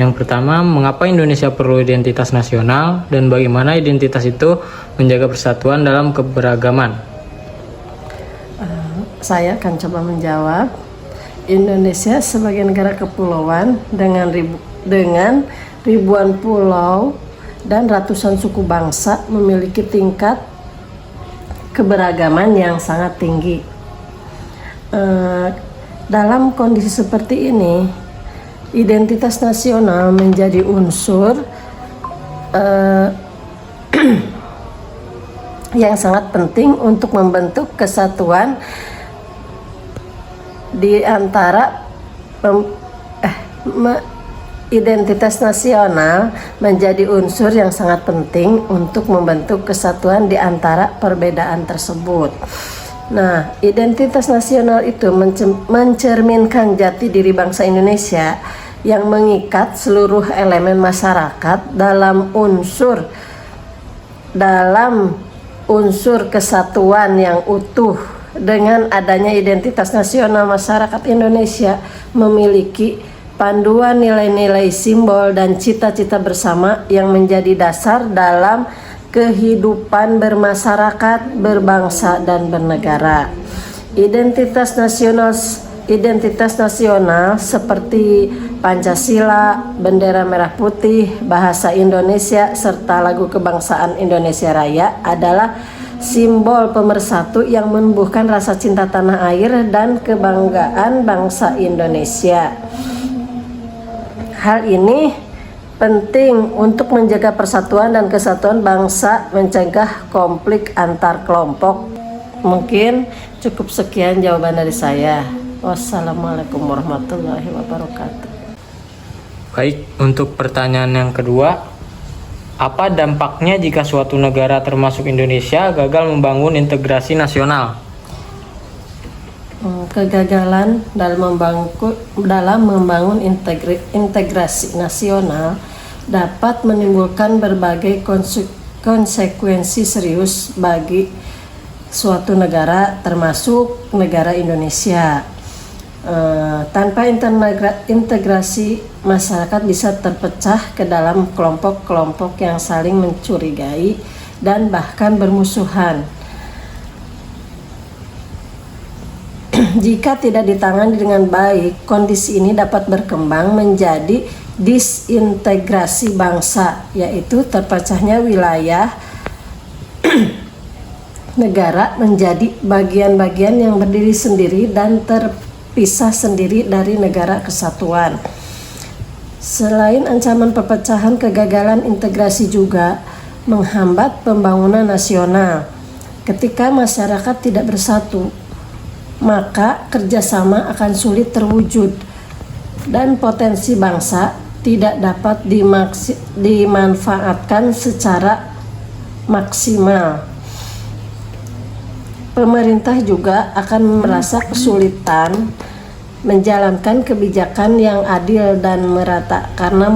Yang pertama, mengapa Indonesia perlu identitas nasional dan bagaimana identitas itu menjaga persatuan dalam keberagaman? Saya akan coba menjawab. Indonesia sebagai negara kepulauan dengan ribuan pulau dan ratusan suku bangsa memiliki tingkat keberagaman yang sangat tinggi. Dalam kondisi seperti ini, identitas nasional menjadi unsur yang sangat penting untuk membentuk kesatuan di antara identitas nasional menjadi unsur yang sangat penting untuk membentuk kesatuan di antara perbedaan tersebut. Nah, identitas nasional itu mencerminkan jati diri bangsa Indonesia yang mengikat seluruh elemen masyarakat dalam unsur kesatuan yang utuh. Dengan adanya identitas nasional, masyarakat Indonesia memiliki panduan nilai-nilai, simbol, dan cita-cita bersama yang menjadi dasar dalam kehidupan bermasyarakat, berbangsa, dan bernegara. Identitas nasional seperti Pancasila, bendera merah putih, bahasa Indonesia, serta lagu kebangsaan Indonesia Raya adalah simbol pemersatu yang menumbuhkan rasa cinta tanah air dan kebanggaan bangsa Indonesia. Hal ini penting untuk menjaga persatuan dan kesatuan bangsa, mencegah konflik antar kelompok. Mungkin cukup sekian jawaban dari saya. Wassalamualaikum warahmatullahi wabarakatuh. Baik, untuk pertanyaan yang kedua, apa dampaknya jika suatu negara termasuk Indonesia gagal membangun integrasi nasional? Kegagalan dalam membangun integrasi nasional dapat menimbulkan berbagai konsekuensi serius bagi suatu negara, termasuk negara Indonesia. Tanpa integrasi, masyarakat bisa terpecah ke dalam kelompok-kelompok yang saling mencurigai dan bahkan bermusuhan. Jika tidak ditangani dengan baik, kondisi ini dapat berkembang menjadi disintegrasi bangsa, yaitu terpecahnya wilayah negara menjadi bagian-bagian yang berdiri sendiri dan terpisah sendiri dari negara kesatuan. Selain ancaman perpecahan, kegagalan integrasi juga menghambat pembangunan nasional. Ketika masyarakat tidak bersatu, maka kerjasama akan sulit terwujud dan potensi bangsa tidak dapat dimanfaatkan secara maksimal. Pemerintah juga akan merasa kesulitan menjalankan kebijakan yang adil dan merata karena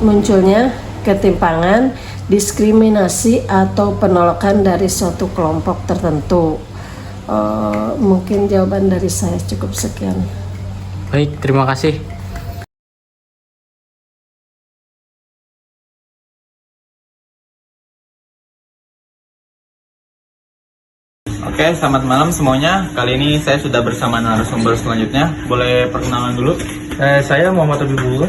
munculnya ketimpangan, diskriminasi, atau penolakan dari suatu kelompok tertentu. Mungkin jawaban dari saya cukup sekian. Baik, terima kasih. Oke, selamat malam semuanya. Kali ini saya sudah bersama narasumber selanjutnya. Boleh perkenalan dulu? Saya Muhammad Habibullah.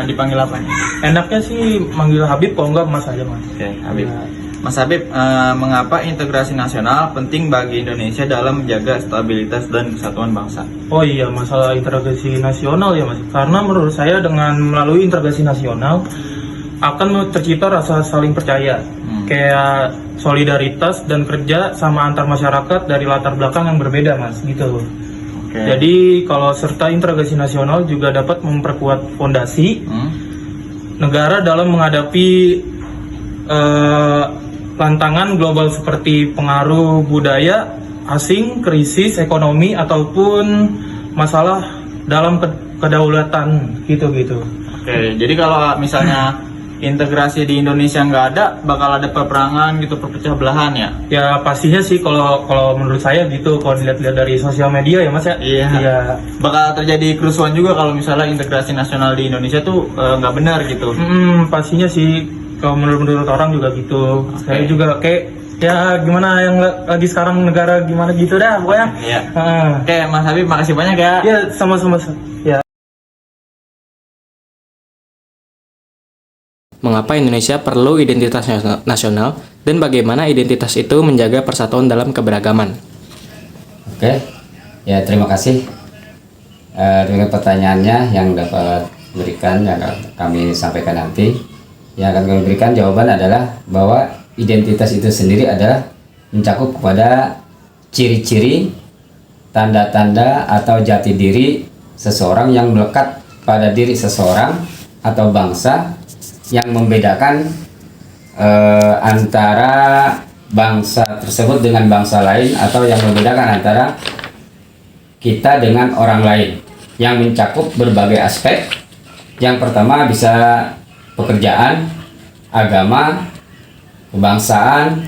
Dipanggil apa nih? Enaknya sih manggil Habib, kalau enggak Mas aja Mas. Oke, Habib. Mas Habib, mengapa integrasi nasional penting bagi Indonesia dalam menjaga stabilitas dan kesatuan bangsa? Oh iya, masalah integrasi nasional ya Mas. Karena menurut saya dengan melalui integrasi nasional akan tercipta rasa saling percaya. Kayak solidaritas dan kerja sama antar masyarakat dari latar belakang yang berbeda Mas, gitu. Jadi kalau serta integrasi nasional juga dapat memperkuat fondasi negara dalam menghadapi tantangan global seperti pengaruh budaya asing, krisis ekonomi, ataupun masalah dalam kedaulatan gitu. Oke, jadi kalau misalnya integrasi di Indonesia nggak ada, bakal ada peperangan gitu, perpecah belahan ya? Ya pastinya sih kalau menurut saya gitu, kalau dilihat-lihat dari sosial media ya Mas ya. Iya. Iya. Bakal terjadi kerusuhan juga kalau misalnya integrasi nasional di Indonesia tuh nggak benar gitu. Pastinya sih kalau menurut orang juga gitu. Saya juga kayak ya gimana yang lagi sekarang negara gimana gitu dah pokoknya. Iya. Oke, Mas Habib, makasih banyak ya. Ya sama-sama ya. Mengapa Indonesia perlu identitas nasional dan bagaimana identitas itu menjaga persatuan dalam keberagaman? Oke, ya terima kasih dengan pertanyaannya yang dapat berikan yang kami sampaikan nanti. Yang akan kami berikan jawaban adalah bahwa identitas itu sendiri adalah mencakup kepada ciri-ciri, tanda-tanda atau jati diri seseorang yang melekat pada diri seseorang atau bangsa yang membedakan antara bangsa tersebut dengan bangsa lain, atau yang membedakan antara kita dengan orang lain, yang mencakup berbagai aspek. Yang pertama bisa pekerjaan, agama, kebangsaan,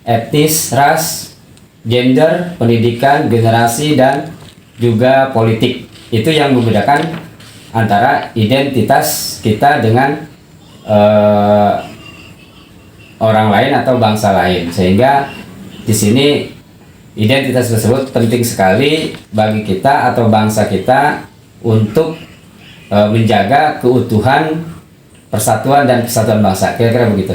etnis, ras, gender, pendidikan, generasi, dan juga politik. Itu yang membedakan antara identitas kita dengan orang lain atau bangsa lain, sehingga di sini identitas tersebut penting sekali bagi kita atau bangsa kita untuk menjaga keutuhan, persatuan dan kesatuan bangsa. Kira-kira begitu.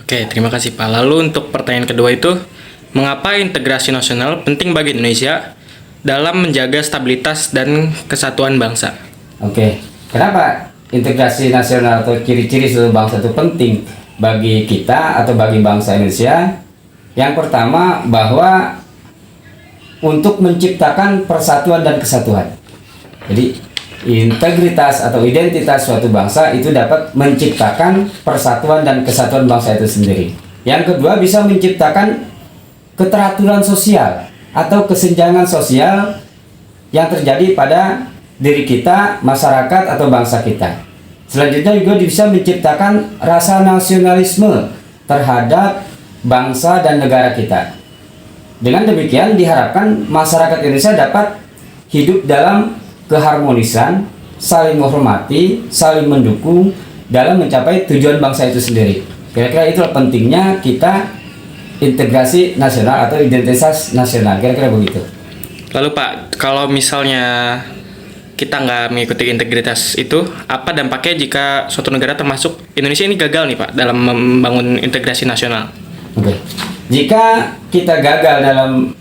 Oke, terima kasih Pak. Lalu untuk pertanyaan kedua itu, mengapa integrasi nasional penting bagi Indonesia dalam menjaga stabilitas dan kesatuan bangsa? Oke, kenapa integrasi nasional atau ciri-ciri seluruh bangsa itu penting bagi kita atau bagi bangsa Indonesia? Yang pertama, bahwa untuk menciptakan persatuan dan kesatuan. Jadi integritas atau identitas suatu bangsa itu dapat menciptakan persatuan dan kesatuan bangsa itu sendiri. Yang kedua, bisa menciptakan keteraturan sosial atau kesenjangan sosial yang terjadi pada diri kita, masyarakat atau bangsa kita. Selanjutnya juga bisa menciptakan rasa nasionalisme terhadap bangsa dan negara kita. Dengan demikian diharapkan masyarakat Indonesia dapat hidup dalam keharmonisan, saling menghormati, saling mendukung dalam mencapai tujuan bangsa itu sendiri. Kira-kira itulah pentingnya kita integrasi nasional atau identitas nasional. Kira-kira begitu. Lalu Pak, kalau misalnya kita nggak mengikuti integritas itu, apa dampaknya jika suatu negara termasuk Indonesia ini gagal nih Pak dalam membangun integrasi nasional? Oke. Jika kita gagal dalam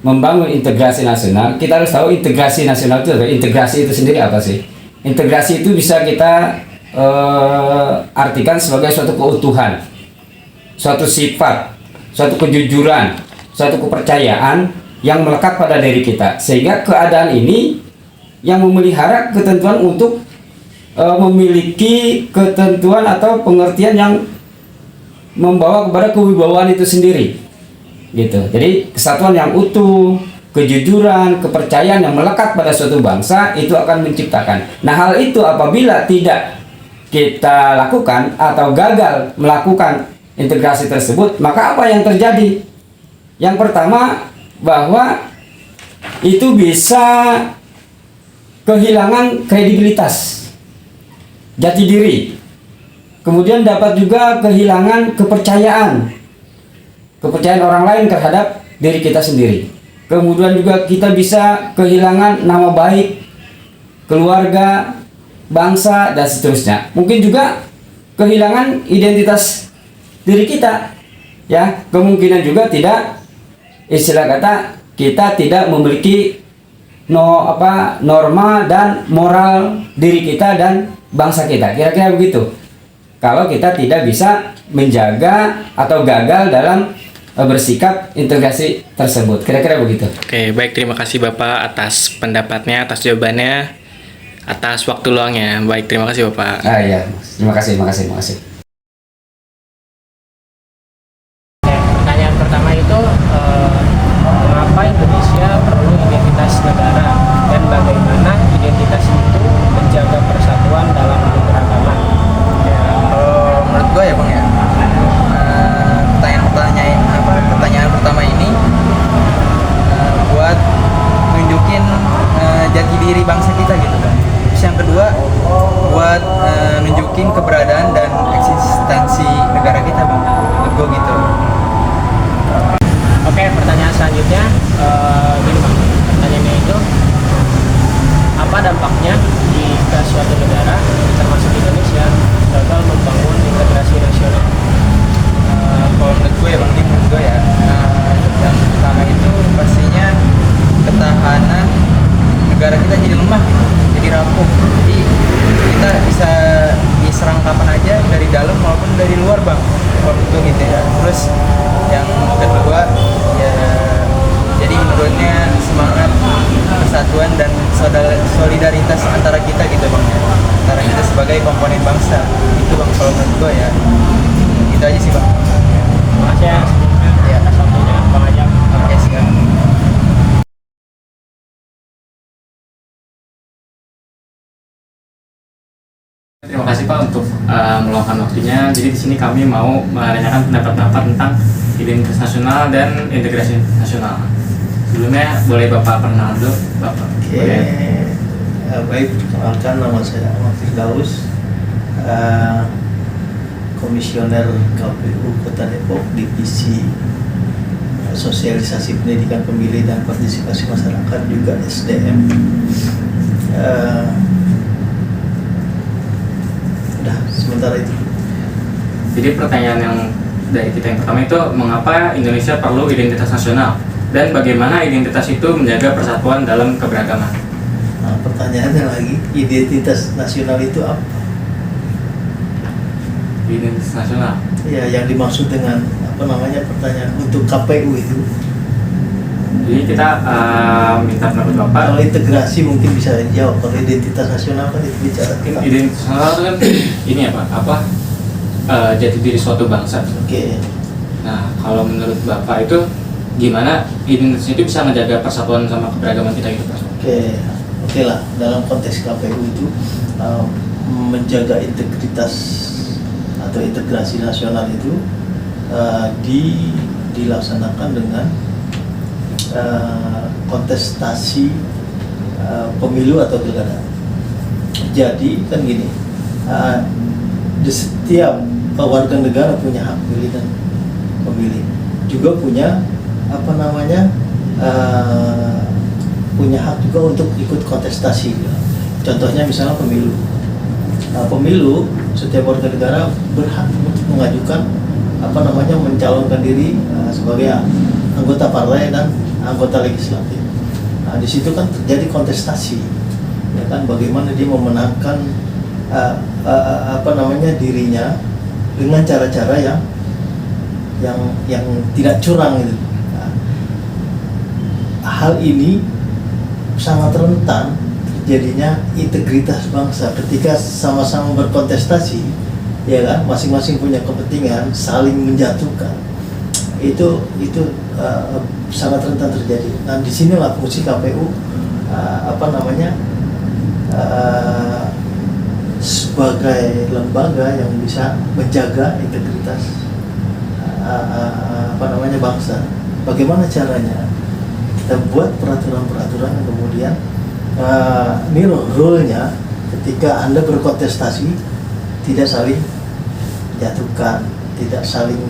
membangun integrasi nasional, kita harus tahu integrasi nasional itu apa? Integrasi itu sendiri apa sih? Integrasi itu bisa kita artikan sebagai suatu keutuhan, suatu sifat, suatu kejujuran, suatu kepercayaan yang melekat pada diri kita, sehingga keadaan ini yang memelihara ketentuan untuk memiliki ketentuan atau pengertian yang membawa kepada kewibawaan itu sendiri, gitu. Jadi kesatuan yang utuh, kejujuran, kepercayaan yang melekat pada suatu bangsa itu akan menciptakan. Nah, hal itu apabila tidak kita lakukan atau gagal melakukan integrasi tersebut, maka apa yang terjadi? Yang pertama, bahwa itu bisa kehilangan kredibilitas, jati diri. Kemudian dapat juga kehilangan kepercayaan orang lain terhadap diri kita sendiri. Kemudian juga kita bisa kehilangan nama baik keluarga, bangsa, dan seterusnya. Mungkin juga kehilangan identitas diri kita. Ya, kemungkinan juga tidak, istilah kata, kita tidak memiliki norma dan moral diri kita dan bangsa kita. Kira-kira begitu. Kalau kita tidak bisa menjaga atau gagal dalam bersikap integrasi tersebut. Kira-kira begitu. Oke, baik, terima kasih Bapak atas pendapatnya, atas jawabannya, atas waktu luangnya. Baik, terima kasih Bapak. Iya, terima kasih. Pertanyaan pertama itu, mengapa Indonesia perlu identitas negara dan bagaimana identitas itu menjaga persatuan dalam keberagaman? Ya, kalau buat nunjukin keberadaan dan eksistensi negara kita bang. Menurut gue gitu. Oke, pertanyaan selanjutnya gini bang, pertanyaannya itu apa dampaknya jika suatu negara termasuk Indonesia gagal membangun integrasi nasional? Kalau menurut gue ya bang, ini menurut gue ya, yang pertama itu pastinya ketahanan negara kita jadi lemah gitu, jadi rapuh. Jadi kita bisa diserang kapan aja dari dalam maupun dari luar bang. Kalau menurut gue gitu ya. Terus yang kedua ya, jadi menurutnya semangat persatuan dan solidaritas antara kita gitu bang ya, antara kita sebagai komponen bangsa itu bang kalau menurut gue ya. Itu aja sih bang. Makasih ya sebelumnya atas waktunya Bang Ajak. Oke siap. Terima kasih Pak untuk meluangkan waktunya. Jadi di sini kami mau menanyakan pendapat-pendapat tentang identitas nasional dan integrasi nasional. Sebelumnya boleh Bapak perkenalkan dulu, Bapak. Oke, baik, perkenalkan nama saya Ahmad Firdaus, Komisioner KPU Kota Depok, Divisi Sosialisasi Pendidikan Pemilih dan Partisipasi Masyarakat, juga SDM. Udah, sementara itu. Jadi pertanyaan yang dari kita yang pertama itu mengapa Indonesia perlu identitas nasional dan bagaimana identitas itu menjaga persatuan dalam keberagaman? Nah, pertanyaannya lagi, identitas nasional itu apa? Identitas nasional. Ya, yang dimaksud dengan apa namanya pertanyaan untuk KPU itu. Jadi kita minta pendapat Bapak. Kalau integrasi mungkin bisa dijawab. Kalau identitas nasional kan itu bicara tentang. Identitas nasional itu kan ini ya Pak, apa jati diri suatu bangsa. Oke. Nah, kalau menurut Bapak itu gimana identitas itu bisa menjaga persatuan sama keberagaman kita gitu Pak? Oke lah. Dalam konteks KPU itu menjaga integritas atau integrasi nasional itu dilaksanakan dengan kontestasi pemilu atau pilkada. Jadi kan gini, di setiap warga negara punya hak pilih dan memilih, juga punya apa namanya punya hak juga untuk ikut kontestasi. Contohnya misalnya pemilu. Pemilu, setiap warga negara berhak untuk mengajukan apa namanya mencalonkan diri sebagai anggota partai dan anggota legislatif. Nah, di situ kan terjadi kontestasi, ya kan, bagaimana dia memenangkan apa namanya dirinya dengan cara-cara yang tidak curang gitu. Nah, hal ini sangat rentan jadinya integritas bangsa ketika sama-sama berkontestasi, ya kan, masing-masing punya kepentingan, saling menjatuhkan. Itu sangat rentan terjadi. Nah, disinilah fungsi KPU apa namanya sebagai lembaga yang bisa menjaga integritas apa namanya bangsa. Bagaimana caranya? Kita buat peraturan-peraturan yang kemudian ini rule-nya ketika Anda berkontestasi tidak saling jatuhkan, tidak saling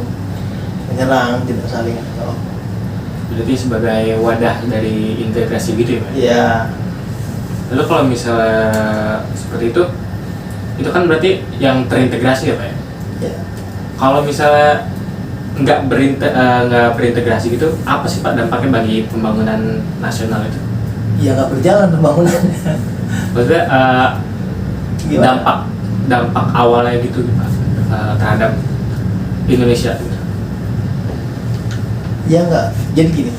menyerang, tidak saling Berarti sebagai wadah dari integrasi gitu ya Pak? ya. Lalu kalau misalnya seperti itu kan berarti yang terintegrasi ya Pak ya? Ya. Kalau misalnya nggak berintegrasi gitu, apa sih Pak dampaknya bagi pembangunan nasional itu? Ya nggak berjalan pembangunannya. Maksudnya Gimana? dampak awalnya gitu Pak terhadap Indonesia gitu. Ya nggak, jadi gini,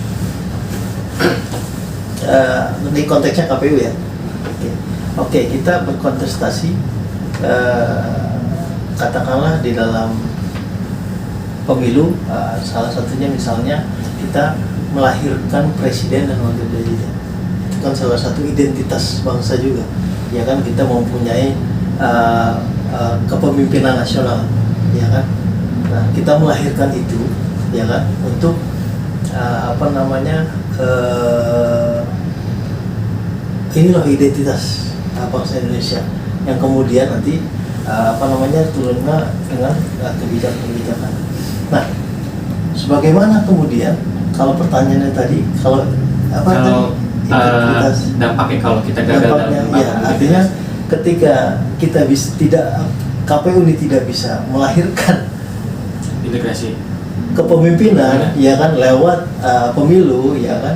di konteksnya KPU ya. Oke, kita berkontestasi, katakanlah di dalam pemilu, salah satunya misalnya kita melahirkan presiden dan wakil presiden. Itu kan salah satu identitas bangsa juga, ya kan, kita mempunyai kepemimpinan nasional, ya kan. Nah, kita melahirkan itu, ya kan, untuk apa namanya ini loh identitas bangsa Indonesia. yang kemudian nanti turunnya dengan kebijakan-kebijakan. Nah, sebagaimana kemudian kalau pertanyaannya tadi kalau integritas dampaknya kalau kita gagal dalam dampaknya, membangun ya, artinya ketika kita KPU ini tidak bisa melahirkan integrasi kepemimpinan, ya kan, lewat pemilu, ya kan,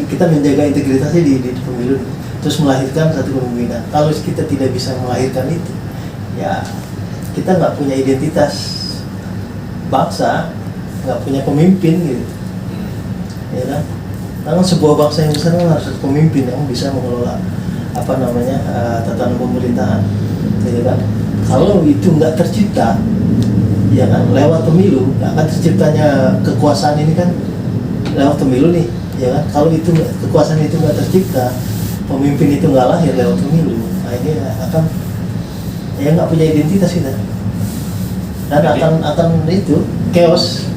kita menjaga integritasnya di pemilu, terus melahirkan satu kepemimpinan. Kalau kita tidak bisa melahirkan itu, ya kita nggak punya identitas bangsa, nggak punya pemimpin gitu, ya kan. Karena sebuah bangsa yang besar kan harus ada pemimpin yang bisa mengelola tatanan pemerintahan, ya kan. Kalau itu nggak tercipta, ya kan, lewat pemilu, nggak akan terciptanya kekuasaan ini kan lewat pemilu nih, ya kan. Kalau itu kekuasaan itu nggak tercipta, pemimpin itu nggak lahir lewat pemilu, nah ini akan nggak punya identitas kita, dan akan itu chaos.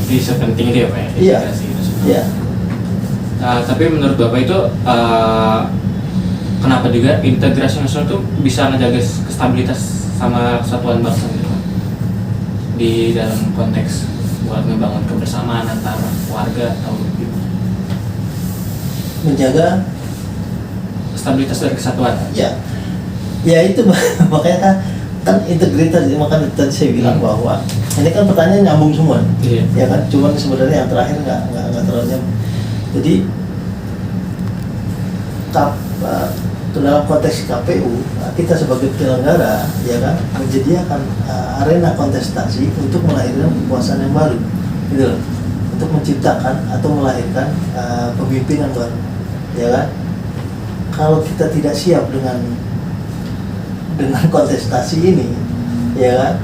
jadi sepenting itu ya Pak ya, Iya. integrasi nasional. Ya, Tapi menurut Bapak itu kenapa juga integrasi nasional itu bisa menjaga stabilitas sama kesatuan bangsa gitu Pak? Di dalam konteks buat membangun kebersamaan antar warga atau gitu. menjaga, Stabilitas dari kesatuan. ya itu makanya kan integritas, makanya tadi saya bilang bahwa ini kan pertanyaan nyambung semua, Iya. ya kan. Cuman sebenarnya yang terakhir nggak terlalu nyambung. Jadi dalam konteks KPU, kita sebagai penyelenggara, ya kan, menyediakan arena kontestasi untuk melahirkan kekuasaan yang baru, gitu loh. Untuk menciptakan atau melahirkan pemimpin yang baru, ya kan. Kalau kita tidak siap dengan kontestasi ini, ya kan,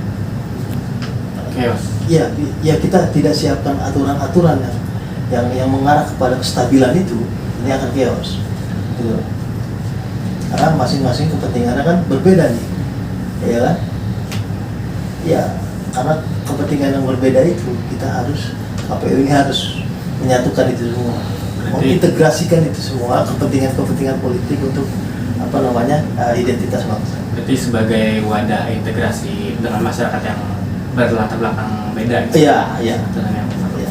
Chaos. ya kita tidak siapkan aturan-aturan yang mengarah kepada kestabilan itu, ini akan chaos, gitu. Karena masing-masing kepentingannya kan berbeda nih, ya kan? Ya, karena kepentingan yang berbeda itu KPU ini harus menyatukan itu semua, mengintegrasikan itu semua kepentingan-kepentingan politik untuk identitas bangsa. Berarti sebagai wadah integrasi dengan masyarakat yang berlatar belakang beda gitu. Iya. Dengan yang sama. Iya.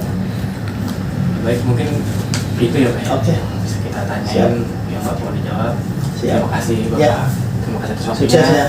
Baik, mungkin itu ya Pak ya. Oke. Yang bisa kita tanyain Siap. yang Bapak mau dijawab. Siap. Terima kasih Bapak. Ya. Terima kasih atas waktunya. Sukses ya.